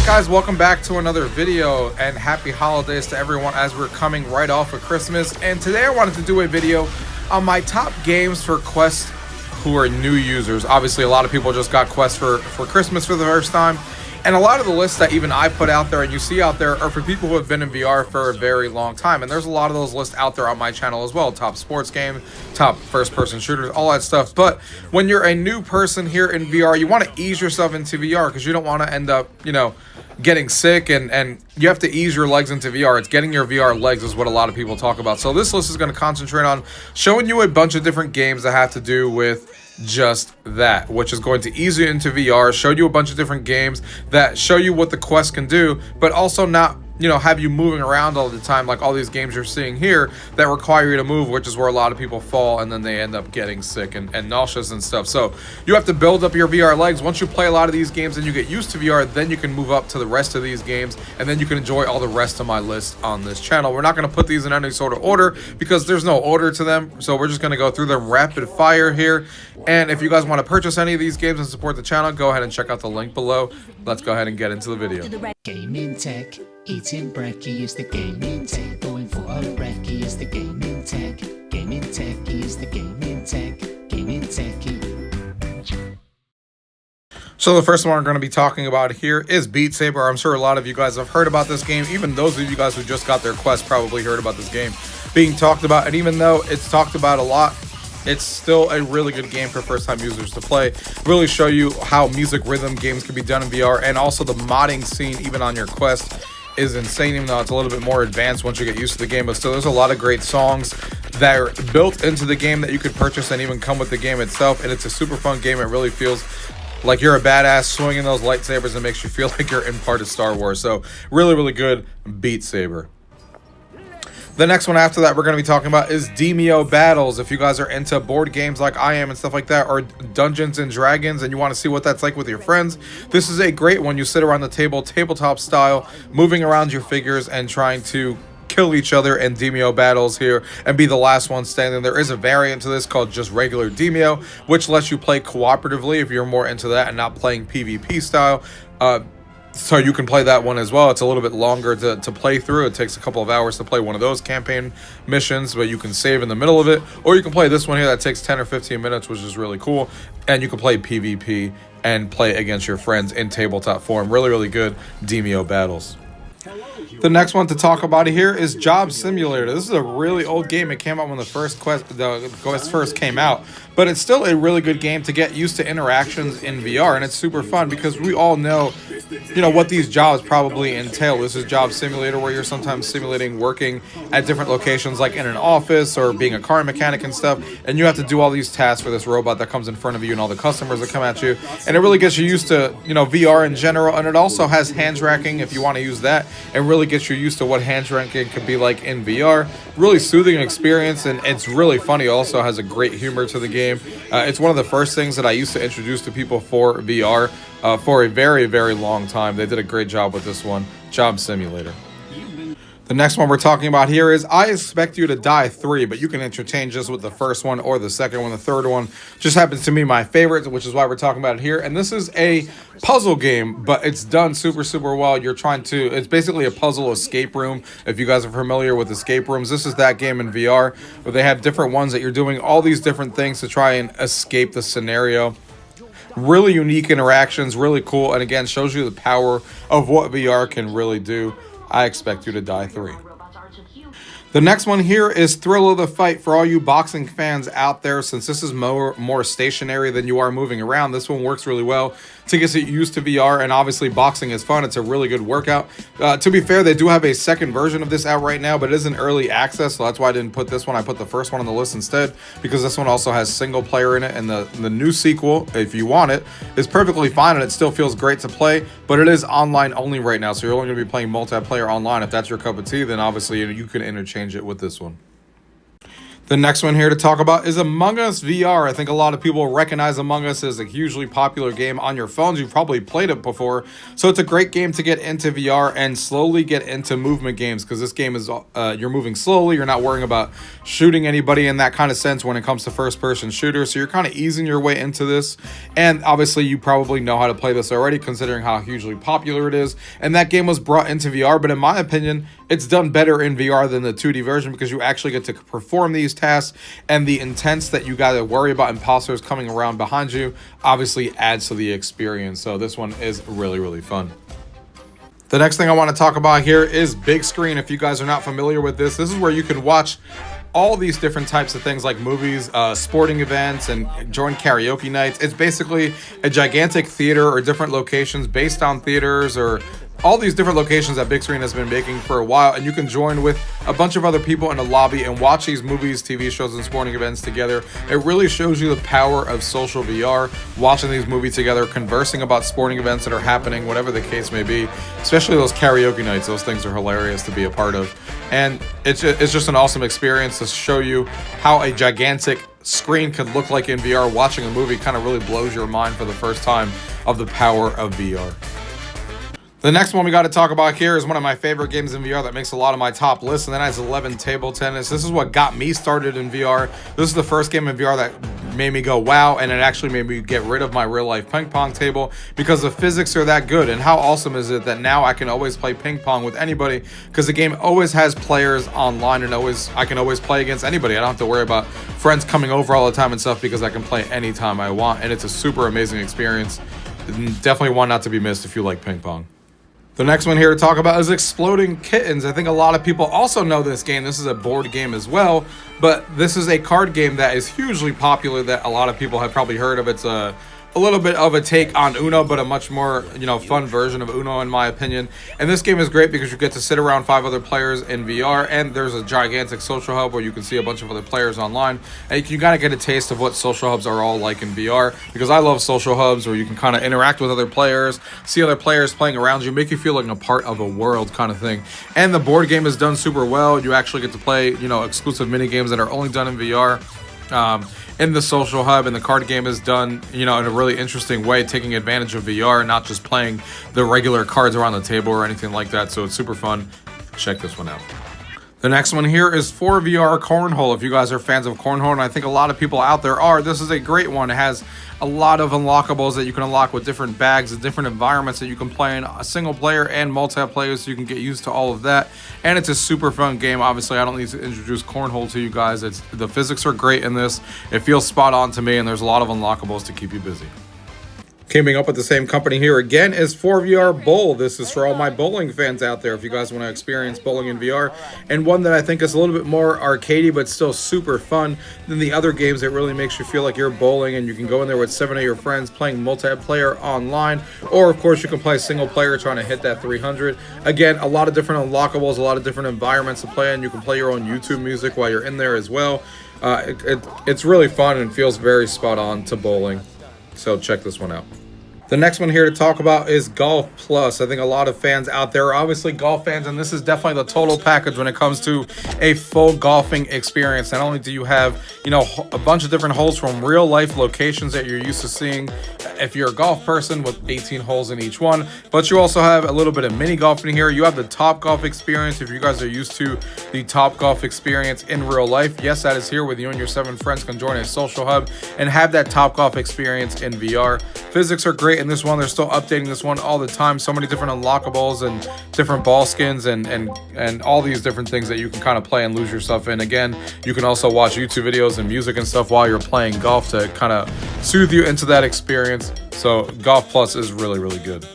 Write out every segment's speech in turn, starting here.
Guys, welcome back to another video and happy holidays to everyone as we're coming right off of Christmas. And today I wanted to do a video on my top games for Quest who are new users. Obviously a lot of people just got Quest for Christmas for the first time, and a lot of the lists that even I put out there and you see out there are for people who have been in VR for a very long time. And there's a lot of those lists out there on my channel as well. Top sports game, top first-person shooters, all that stuff. But when you're a new person here in VR, you want to ease yourself into VR because you don't want to end up, you know, getting sick, and you have to ease your legs into VR. It's getting your VR legs is what a lot of people talk about. So this list is going to concentrate on showing you a bunch of different games that have to do with just that, which is going to ease you into VR, show you a bunch of different games that show you what the Quest can do, but also not, you know, have you moving around all the time like all these games you're seeing here that require you to move, which is where a lot of people fall and then they end up getting sick and nauseous and stuff. So you have to build up your VR legs. Once you play a lot of these games and you get used to VR, then you can move up to the rest of these games, and then you can enjoy all the rest of my list on this channel. We're not going to put these in any sort of order because there's no order to them, so we're just going to go through them rapid fire here. And if you guys want to purchase any of these games and support the channel, go ahead and check out the link below. Let's go ahead and get into the video. Gaming tech, eating brekkie is the gaming tech. Going for a brekkie is the gaming tech. Gaming techie is the gaming tech. Gaming techie. So the first one we're going to be talking about here is Beat Saber. I'm sure a lot of you guys have heard about this game. Even those of you guys who just got their Quest probably heard about this game being talked about. And even though it's talked about a lot, it's still a really good game for first-time users to play. Really show you how music rhythm games can be done in VR, and also the modding scene even on your Quest is insane, even though it's a little bit more advanced once you get used to the game. But still, there's a lot of great songs that are built into the game that you could purchase and even come with the game itself. And it's a super fun game. It really feels like you're a badass swinging those lightsabers and makes you feel like you're in part of Star Wars. So really, really good Beat Saber. The next one after that we're going to be talking about is Deo Battles. If you guys are into board games like I am and stuff like that, or Dungeons and Dragons, and you want to see what that's like with your friends, this is a great one. You sit around the table, tabletop style, moving around your figures and trying to kill each other in Deo Battles here and be the last one standing. There is a variant to this called just regular Deo, which lets you play cooperatively if you're more into that and not playing PvP style. So you can play that one as well. It's a little bit longer to play through. It takes a couple of hours to play one of those campaign missions, but you can save in the middle of it. Or you can play this one here that takes 10 or 15 minutes, which is really cool. And you can play PvP and play against your friends in tabletop form. Really, really good Deo Battles. The next one to talk about here is Job Simulator. This is a really old game. It came out when the Quest first came out, but it's still a really good game to get used to interactions in VR, and it's super fun because we all know, you know, what these jobs probably entail. This is Job Simulator, where you're sometimes simulating working at different locations, like in an office or being a car mechanic and stuff, and you have to do all these tasks for this robot that comes in front of you and all the customers that come at you, and it really gets you used to, you know, VR in general. And it also has hand tracking if you want to use that, and really gets you used to what hand tracking could be like in VR. Really soothing experience, and it's really funny. Also has a great humor to the game. It's one of the first things that I used to introduce to people for VR for a very, very long time. They did a great job with this one, Job Simulator. The next one we're talking about here is I Expect You to Die 3, but you can interchange this with the first one or the second one. The third one just happens to be my favorite, which is why we're talking about it here. And this is a puzzle game, but it's done super, super well. You're trying to, it's basically a puzzle escape room. If you guys are familiar with escape rooms, this is that game in VR, where they have different ones that you're doing all these different things to try and escape the scenario. Really unique interactions, really cool, and again, shows you the power of what VR can really do. I Expect You to Die 3. The next one here is Thrill of the Fight. For all you boxing fans out there, since this is more stationary than you are moving around, this one works really well to get used to VR, and obviously boxing is fun. It's a really good workout. To be fair, they do have a second version of this out right now, but it is in early access, so that's why I didn't put this one. I put the first one on the list instead, because this one also has single player in it, and the new sequel, if you want it, is perfectly fine, and it still feels great to play, but it is online only right now, so you're only going to be playing multiplayer online. If that's your cup of tea, then obviously you can interchange it with this one. The next one here to talk about is Among Us VR. I think a lot of people recognize Among Us as a hugely popular game on your phones. You've probably played it before. So it's a great game to get into VR and slowly get into movement games, because this game is, you're moving slowly. You're not worrying about shooting anybody in that kind of sense when it comes to first-person shooters. So you're kind of easing your way into this. And obviously you probably know how to play this already, considering how hugely popular it is. And that game was brought into VR, but in my opinion, it's done better in VR than the 2D version, because you actually get to perform these tasks, and the intense that you got to worry about imposters coming around behind you obviously adds to the experience. So this one is really, really fun. The next thing I want to talk about here is big screen. If you guys are not familiar with this is where you can watch all these different types of things like movies, sporting events, and join karaoke nights. It's basically a gigantic theater or different locations based on theaters or all these different locations that Big Screen has been making for a while, and you can join with a bunch of other people in a lobby and watch these movies, TV shows, and sporting events together. It really shows you the power of social VR, watching these movies together, conversing about sporting events that are happening, whatever the case may be, especially those karaoke nights. Those things are hilarious to be a part of, and it's just an awesome experience to show you how a gigantic screen could look like in VR. Watching a movie kind of really blows your mind for the first time of the power of VR. The next one we got to talk about here is one of my favorite games in VR that makes a lot of my top lists, and that is 11 Table Tennis. This is what got me started in VR. This is the first game in VR that made me go wow, and it actually made me get rid of my real life ping pong table, because the physics are that good. And how awesome is it that now I can always play ping pong with anybody, because the game always has players online, and I can always play against anybody. I don't have to worry about friends coming over all the time and stuff, because I can play anytime I want, and it's a super amazing experience. Definitely one not to be missed if you like ping pong. The next one here to talk about is Exploding Kittens. I think a lot of people also know this game. This is a board game as well, but this is a card game that is hugely popular that a lot of people have probably heard of. It's a little bit of a take on Uno, but a much more, fun version of Uno in my opinion. And this game is great because you get to sit around 5 other players in VR, and there's a gigantic social hub where you can see a bunch of other players online, and you gotta get a taste of what social hubs are all like in VR, because I love social hubs where you can kind of interact with other players, see other players playing around you, make you feel like a part of a world kind of thing. And the board game is done super well. You actually get to play, exclusive mini games that are only done in VR. In the social hub, and the card game is done, in a really interesting way, taking advantage of VR, not just playing the regular cards around the table or anything like that. So it's super fun. Check this one out. The next one here is 4VR Cornhole. If you guys are fans of Cornhole, and I think a lot of people out there are, this is a great one. It has a lot of unlockables that you can unlock with different bags and different environments that you can play in a single player and multiplayer, so you can get used to all of that. And it's a super fun game. Obviously, I don't need to introduce Cornhole to you guys. The physics are great in this. It feels spot on to me, and there's a lot of unlockables to keep you busy. Teaming up with the same company here again is 4VR Bowl. This is for all my bowling fans out there if you guys want to experience bowling in VR, and one that I think is a little bit more arcadey but still super fun than the other games. That really makes you feel like you're bowling, and you can go in there with 7 of your friends playing multiplayer online, or of course you can play single player trying to hit that 300. Again, a lot of different unlockables, a lot of different environments to play in. You can play your own YouTube music while you're in there as well. It's really fun and feels very spot on to bowling. So check this one out. The next one here to talk about is Golf Plus. I think a lot of fans out there are obviously golf fans, and this is definitely the total package when it comes to a full golfing experience. Not only do you have, a bunch of different holes from real life locations that you're used to seeing if you're a golf person, with 18 holes in each one, but you also have a little bit of mini golf in here. You have the Top Golf experience if you guys are used to the Top Golf experience in real life. Yes, that is here, with you and your 7 friends can join a social hub and have that Top Golf experience in VR. Physics are great in this one. They're still updating this one all the time. So many different unlockables and different ball skins and all these different things that you can kind of play and lose yourself in. Again, you can also watch YouTube videos and music and stuff while you're playing golf to kind of soothe you into that experience. So Golf Plus is really, really good.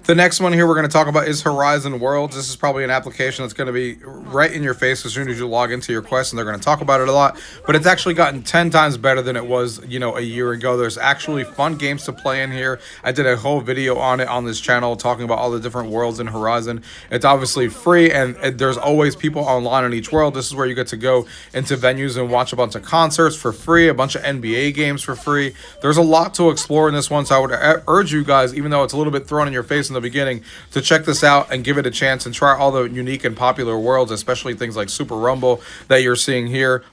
The next one here we're going to talk about is Horizon Worlds. This is probably an application that's going to be right in your face as soon as you log into your Quest, and they're going to talk about it a lot. But it's actually gotten 10 times better than it was, a year ago. There's actually fun games to play in here. I did a whole video on it on this channel talking about all the different worlds in Horizon. It's obviously free, and there's always people online in each world. This is where you get to go into venues and watch a bunch of concerts for free, a bunch of NBA games for free. There's a lot to explore in this one, so I would urge you guys, even though it's a little bit thrown in your face in the beginning, to check this out and give it a chance and try all the unique and popular worlds, especially things like Super Rumble that you're seeing here.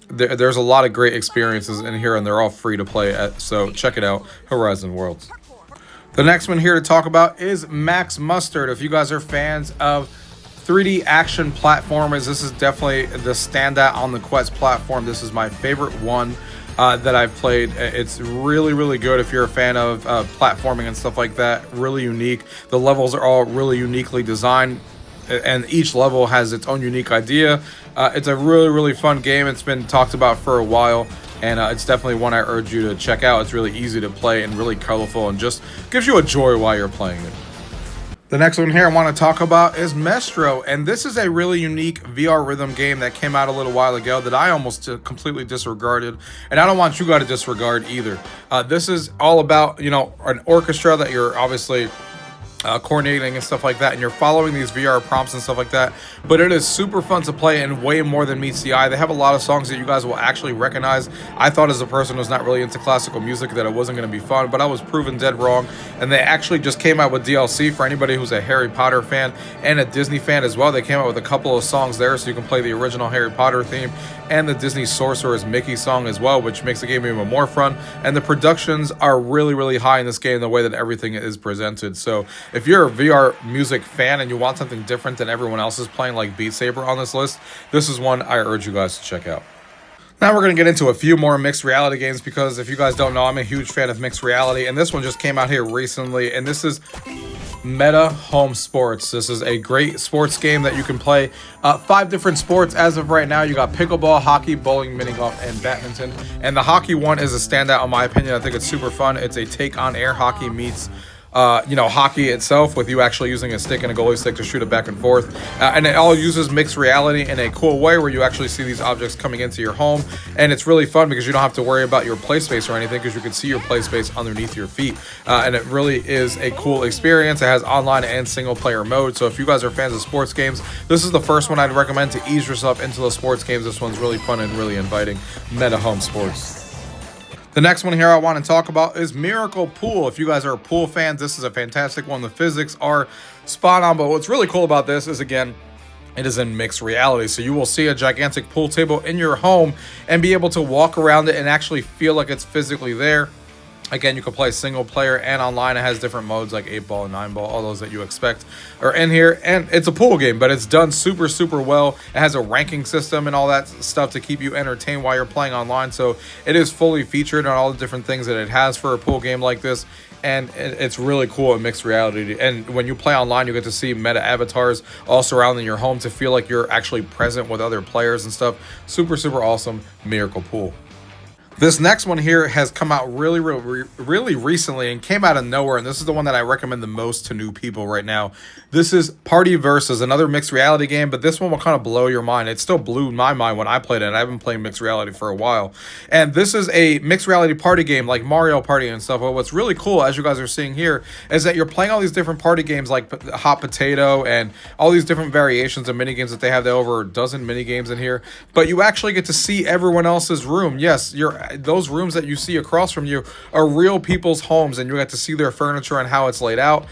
there's a lot of great experiences in here, and they're all free to play. So check it out, Horizon Worlds. The next one here to talk about is Max Mustard. If you guys are fans of 3D action platformers, this is definitely the standout on the Quest platform. This is my favorite one that I've played. It's really, really good if you're a fan of platforming and stuff like that. Really unique. The levels are all really uniquely designed, and each level has its own unique idea. It's a really, really fun game. It's been talked about for a while, and it's definitely one I urge you to check out. It's really easy to play and really colorful, and just gives you a joy while you're playing it. The next one here I want to talk about is Mestro, and this is a really unique VR rhythm game that came out a little while ago that I almost completely disregarded, and I don't want you guys to disregard either. This is all about, you know, an orchestra that you're obviously coordinating and stuff like that, and you're following these VR prompts and stuff like that, but it is super fun to play and way more than meets the eye. They have a lot of songs that you guys will actually recognize. I thought, as a person who's not really into classical music, that it wasn't going to be fun, but I was proven dead wrong, and they actually just came out with DLC for anybody who's a Harry Potter fan and a Disney fan as well. They came out with a couple of songs there, so you can play the original Harry Potter theme and the Disney Sorcerer's Mickey song as well, which makes the game even more fun. And the productions are really, really high in this game, the way that everything is presented. So if you're a VR music fan and you want something different than everyone else is playing, like Beat Saber on this list, this is one I urge you guys to check out. Now we're going to get into a few more mixed reality games, because if you guys don't know, I'm a huge fan of mixed reality, and this one just came out here recently, and this is Meta Home Sports. This is a great sports game that you can play 5 different sports as of right now. You got pickleball, hockey, bowling, mini golf, and badminton. And the hockey one is a standout in my opinion. I think it's super fun. It's a take on air hockey meets hockey itself, with you actually using a stick and a goalie stick to shoot it back and forth. And it all uses mixed reality in a cool way, where you actually see these objects coming into your home. And it's really fun because you don't have to worry about your play space or anything, because you can see your play space underneath your feet. And it really is a cool experience. It has online and single player mode. So if you guys are fans of sports games, this is the first one I'd recommend to ease yourself into the sports games. This one's really fun and really inviting. Meta Home Sports. The next one here I want to talk about is Miracle Pool. If you guys are pool fans, this is a fantastic one. The physics are spot on, but what's really cool about this is, again, it is in mixed reality. So you will see a gigantic pool table in your home and be able to walk around it and actually feel like it's physically there. Again, you can play single player and online. It has different modes like 8-ball and 9-ball, all those that you expect are in here. And it's a pool game, but it's done super, super well. It has a ranking system and all that stuff to keep you entertained while you're playing online. So it is fully featured on all the different things that it has for a pool game like this. And it's really cool in mixed reality. And when you play online, you get to see meta avatars all surrounding your home to feel like you're actually present with other players and stuff. Super, super awesome. Miracle Pool. This next one here has come out really recently and came out of nowhere, and this is the one that I recommend the most to new people right now. This is Party Versus, another mixed reality game, but this one will kind of blow your mind. It still blew my mind when I played it, and I've been playing mixed reality for a while. And this is a mixed reality party game like Mario Party and stuff. But what's really cool, as you guys are seeing here, is that you're playing all these different party games like Hot Potato and all these different variations of mini games that they have. There are over a dozen mini games in here, but you actually get to see everyone else's room. Yes, those rooms that you see across from you are real people's homes, and you get to see their furniture and how it's laid out.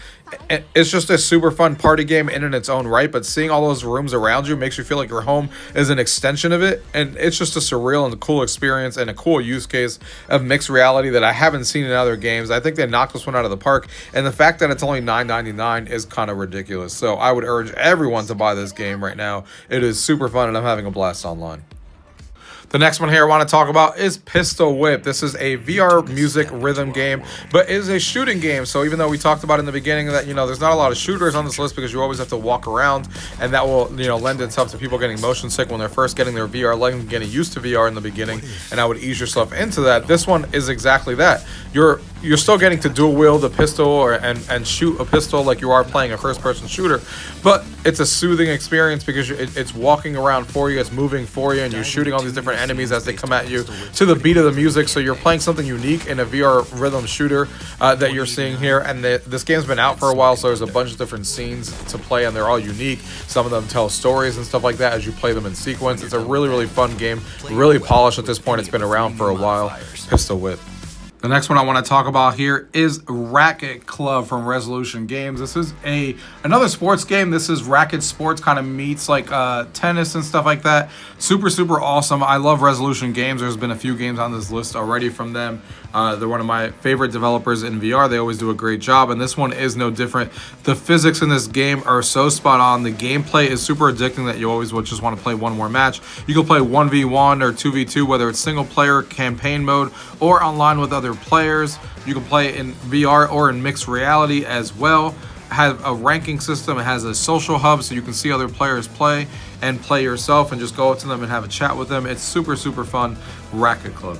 It's just a super fun party game in its own right, but seeing all those rooms around you makes you feel like your home is an extension of it, and it's just a surreal and a cool experience and a cool use case of mixed reality that I haven't seen in other games. I think they knocked this one out of the park, and the fact that it's only $9.99 is kind of ridiculous. So I would urge everyone to buy this game right now. It is super fun, and I'm having a blast online. The next one here I want to talk about is Pistol Whip. This is a VR music rhythm game, but it is a shooting game. So even though we talked about in the beginning that, there's not a lot of shooters on this list because you always have to walk around, and that will, lend itself to people getting motion sick when they're first getting their VR, like getting used to VR in the beginning, and I would ease yourself into that. This one is exactly that. You're still getting to dual wield a pistol and shoot a pistol like you are playing a first-person shooter, but it's a soothing experience because it's walking around for you, it's moving for you, and you're shooting all these different enemies as they come at you to the beat of the music. So you're playing something unique in a VR rhythm shooter that you're seeing here. And this game's been out for a while, so there's a bunch of different scenes to play, and they're all unique. Some of them tell stories and stuff like that as you play them in sequence. It's a really, really fun game, really polished at this point. It's been around for a while. Pistol Whip. The next one I want to talk about here is Racket Club from Resolution Games. This is another sports game. This is Racket Sports, kind of meets like tennis and stuff like that. Super, super awesome. I love Resolution Games. There's been a few games on this list already from them. They're one of my favorite developers in VR. They always do a great job, and this one is no different. The physics in this game are so spot on. The gameplay is super addicting that you always will just want to play one more match. You can play 1v1 or 2v2, whether it's single player, campaign mode, or online with other players. You can play in VR or in mixed reality as well. Have a ranking system. It has a social hub so you can see other players play and play yourself and just go up to them and have a chat with them. It's super, super fun. Racket Club.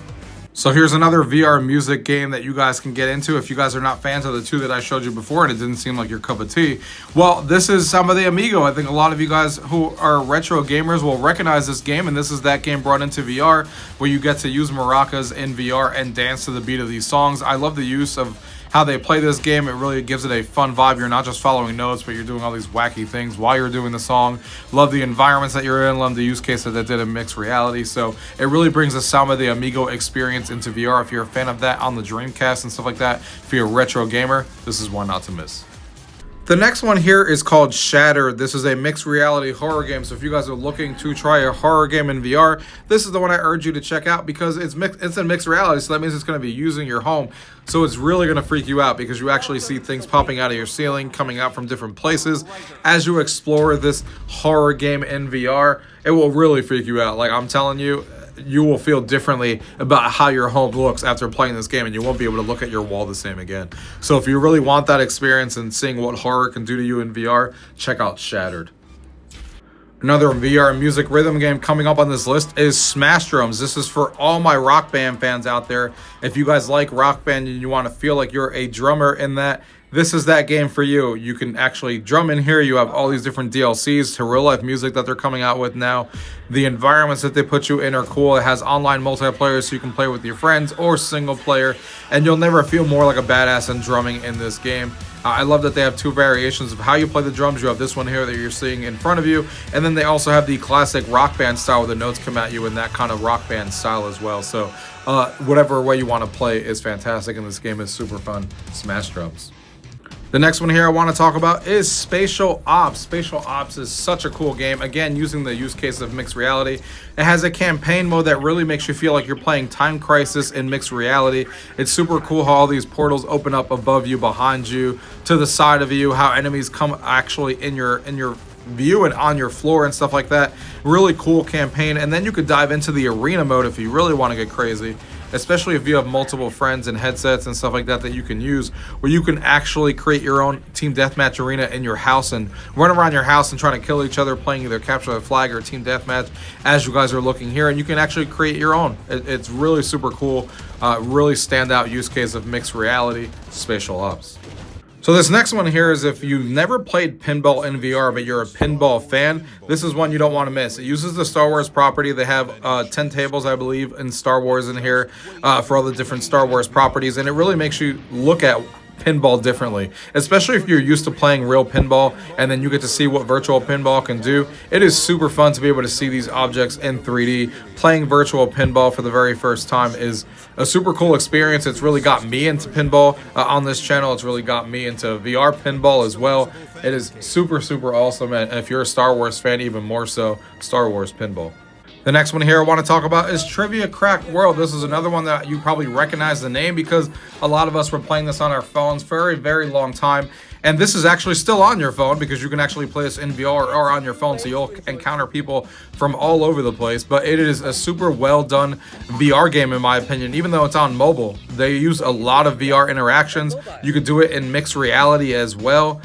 So here's another VR music game that you guys can get into if you guys are not fans of the two that I showed you before and it didn't seem like your cup of tea. Well, this is some of the Amigo. I think a lot of you guys who are retro gamers will recognize this game, and this is that game brought into VR where you get to use maracas in VR and dance to the beat of these songs. I love the use of how they play this game. It really gives it a fun vibe. You're not just following notes, but you're doing all these wacky things while you're doing the song. Love the environments that you're in. Love the use case that they did in mixed reality. So it really brings the sound of the Amigo experience into VR. If you're a fan of that on the Dreamcast and stuff like that, if you're a retro gamer, this is one not to miss. The next one here is called Shattered. This is a mixed reality horror game. So if you guys are looking to try a horror game in VR, this is the one I urge you to check out because it's in mixed reality. So that means it's going to be using your home. So it's really going to freak you out because you actually see things popping out of your ceiling, coming out from different places. As you explore this horror game in VR, it will really freak you out. Like I'm telling you, you will feel differently about how your home looks after playing this game, and you won't be able to look at your wall the same again. So if you really want that experience and seeing what horror can do to you in VR, check out Shattered. Another VR music rhythm game coming up on this list is Smash Drums. This is for all my Rock Band fans out there. If you guys like Rock Band and you want to feel like you're a drummer in that, this is that game for you. You can actually drum in here. You have all these different DLCs to real life music that they're coming out with now. The environments that they put you in are cool. It has online multiplayer so you can play with your friends or single player, and you'll never feel more like a badass than drumming in this game. I love that they have two variations of how you play the drums. You have this one here that you're seeing in front of you, and then they also have the classic Rock Band style where the notes come at you in that kind of Rock Band style as well. So whatever way you want to play is fantastic, and this game is super fun. Smash Drums. The next one here I want to talk about is Spatial Ops. Spatial Ops is such a cool game. Again, using the use case of mixed reality. It has a campaign mode that really makes you feel like you're playing Time Crisis in mixed reality. It's super cool how all these portals open up above you, behind you, to the side of you, how enemies come actually in your view and on your floor and stuff like that. Really cool campaign. And then you could dive into the arena mode if you really want to get crazy, especially if you have multiple friends and headsets and stuff like that that you can use, where you can actually create your own team deathmatch arena in your house and run around your house and trying to kill each other, playing either capture the flag or team deathmatch as you guys are looking here, and you can actually create your own. It's really super cool, really standout use case of mixed reality. Spatial Ops. So this next one here is if you've never played pinball in VR, but you're a pinball fan, this is one you don't want to miss. It uses the Star Wars property. They have 10 tables, I believe, in Star Wars in here for all the different Star Wars properties, and it really makes you look at pinball differently, especially if you're used to playing real pinball and then you get to see what virtual pinball can do. It is super fun to be able to see these objects in 3D. Playing virtual pinball for the very first time is a super cool experience. It's really got me into pinball on this channel. It's really got me into VR pinball as well. It is super, super awesome, and if you're a Star Wars fan, even more so, Star Wars pinball. The next one here I want to talk about is Trivia Crack World. This is another one that you probably recognize the name because a lot of us were playing this on our phones for a very, very long time. And this is actually still on your phone because you can actually play this in VR or on your phone, so you'll encounter people from all over the place. But it is a super well done VR game in my opinion, even though it's on mobile. They use a lot of VR interactions. You could do it in mixed reality as well.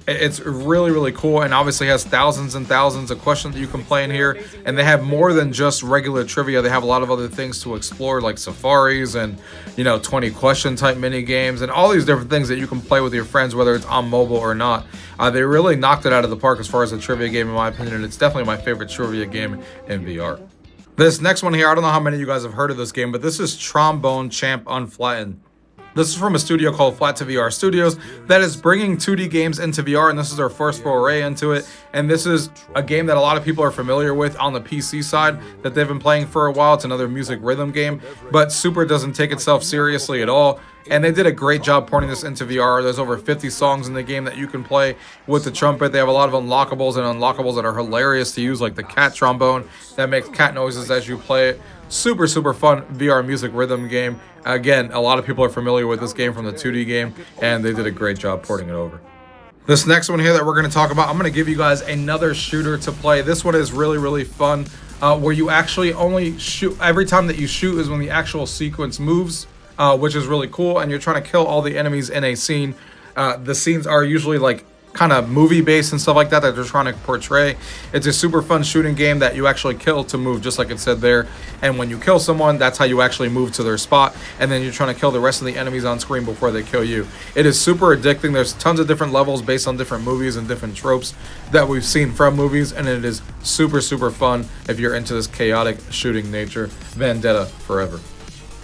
It's really, really cool, and obviously has thousands and thousands of questions that you can play in here, and they have more than just regular trivia. They have a lot of other things to explore, like safaris and 20 question type mini games and all these different things that you can play with your friends, whether it's on mobile or not. They really knocked it out of the park as far as a trivia game in my opinion, and it's definitely my favorite trivia game in VR. This next one here, I don't know how many of you guys have heard of this game, but this is Trombone Champ Unflattened. This is from a studio called Flat to VR Studios that is bringing 2D games into VR, and this is their first foray into it. And this is a game that a lot of people are familiar with on the PC side that they've been playing for a while. It's another music rhythm game, but Super doesn't take itself seriously at all. And they did a great job porting this into VR. There's over 50 songs in the game that you can play with the trumpet. They have a lot of unlockables that are hilarious to use, like the cat trombone that makes cat noises as you play it. Super fun VR music rhythm game. Again, a lot of people are familiar with this game from the 2D game, and they did a great job porting it over. This next one here that we're going to talk about, I'm going to give you guys another shooter to play. This one is really fun, where you actually only shoot, every time that you shoot is when the actual sequence moves, which is really cool, and you're trying to kill all the enemies in a scene. The scenes are usually like kind of movie based and stuff like that they're trying to portray. It's a super fun shooting game that you actually kill to move, just like it said there. And when you kill someone, that's how you actually move to their spot, and then you're trying to kill the rest of the enemies on screen before they kill you. It is super addicting. There's tons of different levels based on different movies and different tropes that we've seen from movies, and it is super fun if you're into this chaotic shooting nature. Vendetta forever.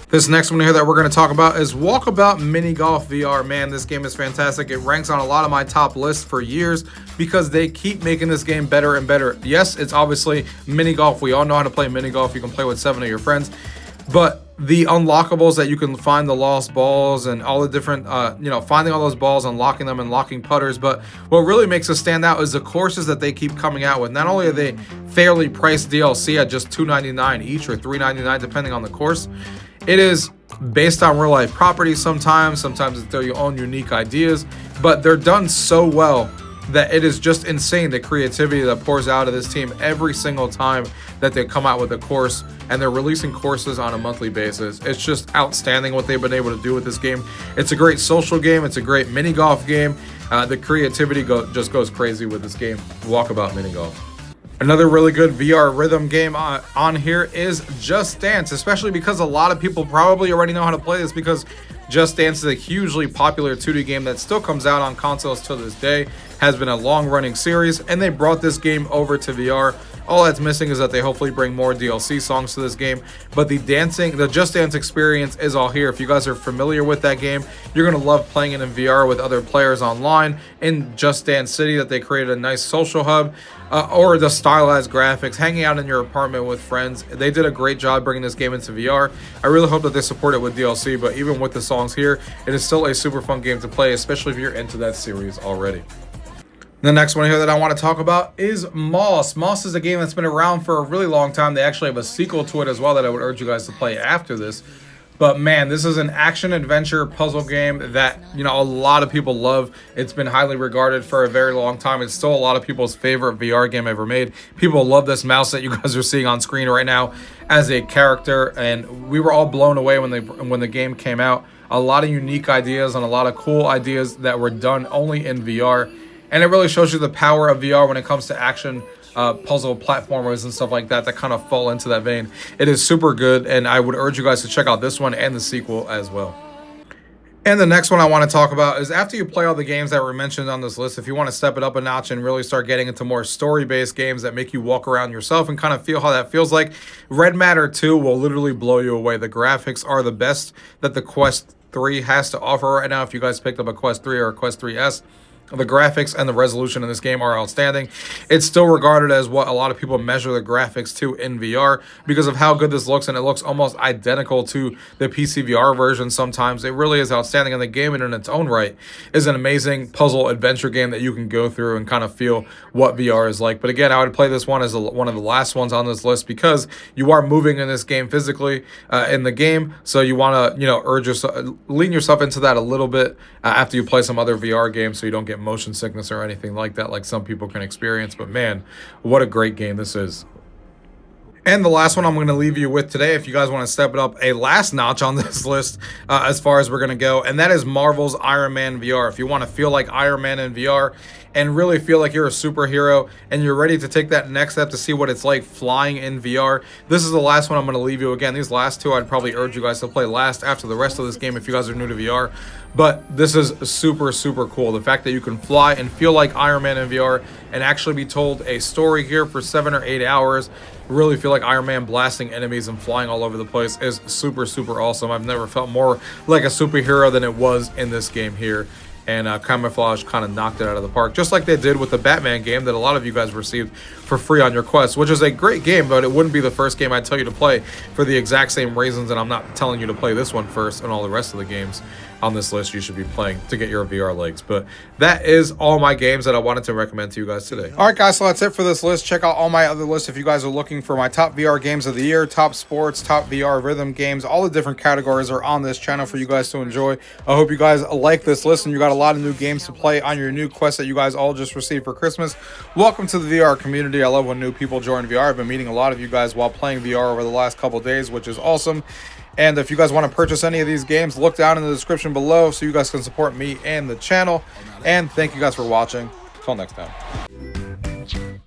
This next one here that we're going to talk about is Walkabout Mini Golf VR. Man, this game is fantastic. It ranks on a lot of my top lists for years because they keep making this game better and better. Yes, it's obviously mini golf. We all know how to play mini golf. You can play with 7 of your friends. But the unlockables that you can find, the lost balls and all the different, finding all those balls, unlocking them and locking putters. But what really makes us stand out is the courses that they keep coming out with. Not only are they fairly priced DLC at just $2.99 each or $3.99 depending on the course, it is based on real life properties sometimes it's their own unique ideas, but they're done so well that it is just insane, the creativity that pours out of this team every single time that they come out with a course, and they're releasing courses on a monthly basis. It's just outstanding what they've been able to do with this game. It's a great social game. It's a great mini golf game. The creativity just goes crazy with this game, Walkabout Mini Golf. Another really good VR rhythm game on here is Just Dance, especially because a lot of people probably already know how to play this because Just Dance is a hugely popular 2D game that still comes out on consoles to this day, has been a long-running series, and they brought this game over to VR. All that's missing is that they hopefully bring more DLC songs to this game, but the Just Dance experience is all here. If you guys are familiar with that game, you're going to love playing it in VR with other players online in Just Dance City that they created a nice social hub, or the stylized graphics, hanging out in your apartment with friends. They did a great job bringing this game into VR. I really hope that they support it with DLC, but even with the songs here, it is still a super fun game to play, especially if you're into that series already. The next one here that I want to talk about is Moss. Moss is a game that's been around for a really long time. They actually have a sequel to it as well that I would urge you guys to play after this. But man, this is an action-adventure puzzle game that, a lot of people love. It's been highly regarded for a very long time. It's still a lot of people's favorite VR game ever made. People love this mouse that you guys are seeing on screen right now as a character, and we were all blown away when the game came out. A lot of unique ideas and a lot of cool ideas that were done only in VR. And it really shows you the power of VR when it comes to action puzzle platformers and stuff like that kind of fall into that vein. It is super good, and I would urge you guys to check out this one and the sequel as well. And the next one I want to talk about is after you play all the games that were mentioned on this list, if you want to step it up a notch and really start getting into more story-based games that make you walk around yourself and kind of feel how that feels like, Red Matter 2 will literally blow you away. The graphics are the best that the Quest 3 has to offer right now. If you guys picked up a Quest 3 or a Quest 3S, the graphics and the resolution in this game are outstanding. It's still regarded as what a lot of people measure the graphics to in VR because of how good this looks, and it looks almost identical to the PC VR version sometimes. It really is outstanding, and the game in its own right is an amazing puzzle adventure game that you can go through and kind of feel what VR is like. But again, I would play this one as one of the last ones on this list because you are moving in this game physically in the game, so you want to lean yourself into that a little bit after you play some other VR games so you don't get motion sickness or anything like that like some people can experience. But man, what a great game this is. And the last one I'm going to leave you with today, if you guys want to step it up a last notch on this list as far as we're going to go, and that is Marvel's Iron Man VR. If you want to feel like Iron Man in VR and really feel like you're a superhero and you're ready to take that next step to see what it's like flying in VR, this is the last one I'm going to leave you. Again, these last two I'd probably urge you guys to play last after the rest of this game if you guys are new to VR. But this is super, super cool. The fact that you can fly and feel like Iron Man in VR and actually be told a story here for 7 or 8 hours, really feel like Iron Man blasting enemies and flying all over the place, is super, super awesome. I've never felt more like a superhero than it was in this game here. And Camouflage kind of knocked it out of the park, just like they did with the Batman game that a lot of you guys received for free on your quest, which is a great game, but it wouldn't be the first game I'd tell you to play for the exact same reasons, and I'm not telling you to play this one first and all the rest of the games on this list you should be playing to get your VR legs. But that is all my games that I wanted to recommend to you guys today. All right, guys, so that's it for this list. Check out all my other lists if you guys are looking for my top VR games of the year, top sports, top VR rhythm games. All the different categories are on this channel for you guys to enjoy. I hope you guys like this list and you got a lot of new games to play on your new quest that you guys all just received for Christmas. Welcome to the VR community. I love when new people join VR. I've been meeting a lot of you guys while playing VR over the last couple days, which is awesome. And if you guys want to purchase any of these games, look down in the description below so you guys can support me and the channel. And thank you guys for watching. Until next time.